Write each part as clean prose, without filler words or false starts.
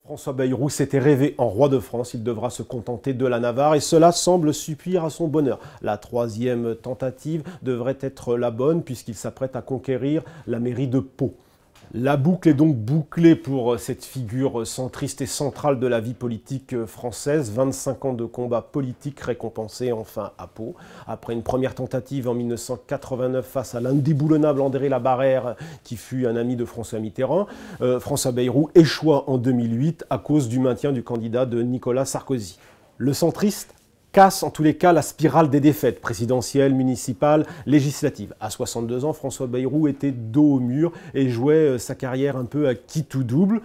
François Bayrou s'était rêvé en roi de France, il devra se contenter de la Navarre et cela semble suffire à son bonheur. La troisième tentative devrait être la bonne puisqu'il s'apprête à conquérir la mairie de Pau. La boucle est donc bouclée pour cette figure centriste et centrale de la vie politique française. 25 ans de combat politique récompensés enfin à Pau. Après une première tentative en 1989 face à l'indéboulonnable André Labarrère, qui fut un ami de François Mitterrand, François Bayrou échoua en 2008 à cause du maintien du candidat de Nicolas Sarkozy. Le centriste casse en tous les cas la spirale des défaites présidentielles, municipales, législatives. À 62 ans, François Bayrou était dos au mur et jouait sa carrière un peu à qui tout double.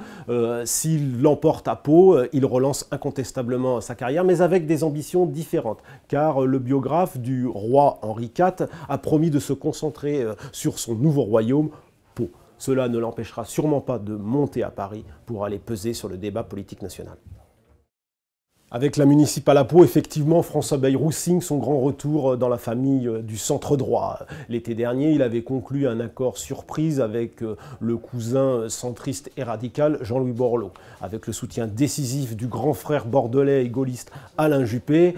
S'il l'emporte à Pau, il relance incontestablement sa carrière, mais avec des ambitions différentes. Car le biographe du roi Henri IV a promis de se concentrer sur son nouveau royaume, Pau. Cela ne l'empêchera sûrement pas de monter à Paris pour aller peser sur le débat politique national. Avec la municipale à Pau, effectivement, François Bayrou signe son grand retour dans la famille du centre droit. L'été dernier, il avait conclu un accord surprise avec le cousin centriste et radical Jean-Louis Borloo. Avec le soutien décisif du grand frère bordelais et gaulliste Alain Juppé,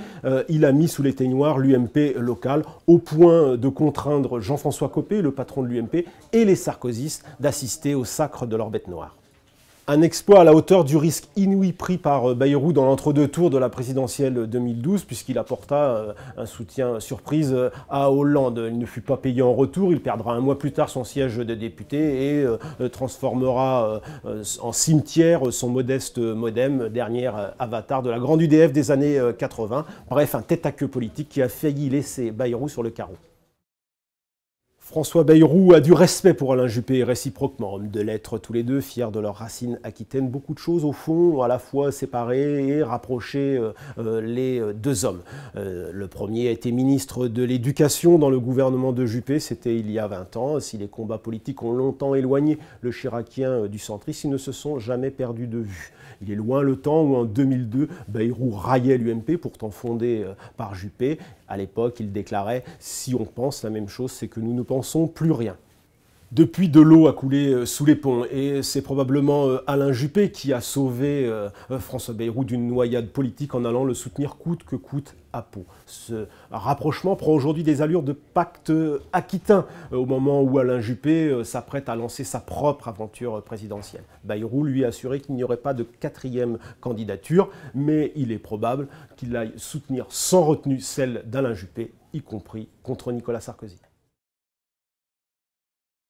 il a mis sous l'éteignoir l'UMP local au point de contraindre Jean-François Copé, le patron de l'UMP, et les sarkozystes d'assister au sacre de leur bête noire. Un exploit à la hauteur du risque inouï pris par Bayrou dans l'entre-deux tours de la présidentielle 2012, puisqu'il apporta un soutien surprise à Hollande. Il ne fut pas payé en retour, il perdra un mois plus tard son siège de député et transformera en cimetière son modeste modem, dernier avatar de la grande UDF des années 80. Bref, un tête-à-queue politique qui a failli laisser Bayrou sur le carreau. François Bayrou a du respect pour Alain Juppé, réciproquement. Hommes de lettres tous les deux, fiers de leurs racines aquitaines. Beaucoup de choses, au fond, à la fois séparer et rapprocher les deux hommes. Le premier a été ministre de l'Éducation dans le gouvernement de Juppé, c'était il y a 20 ans. Si les combats politiques ont longtemps éloigné le chiracien du centrisme, ils ne se sont jamais perdus de vue. Il est loin le temps où, en 2002, Bayrou raillait l'UMP, pourtant fondé par Juppé. À l'époque, il déclarait « Si on pense la même chose, c'est que nous ne pensons plus rien ». Depuis, de l'eau a coulé sous les ponts et c'est probablement Alain Juppé qui a sauvé François Bayrou d'une noyade politique en allant le soutenir coûte que coûte à Pau. Ce rapprochement prend aujourd'hui des allures de pacte aquitain au moment où Alain Juppé s'apprête à lancer sa propre aventure présidentielle. Bayrou lui a assuré qu'il n'y aurait pas de quatrième candidature, mais il est probable qu'il aille soutenir sans retenue celle d'Alain Juppé, y compris contre Nicolas Sarkozy.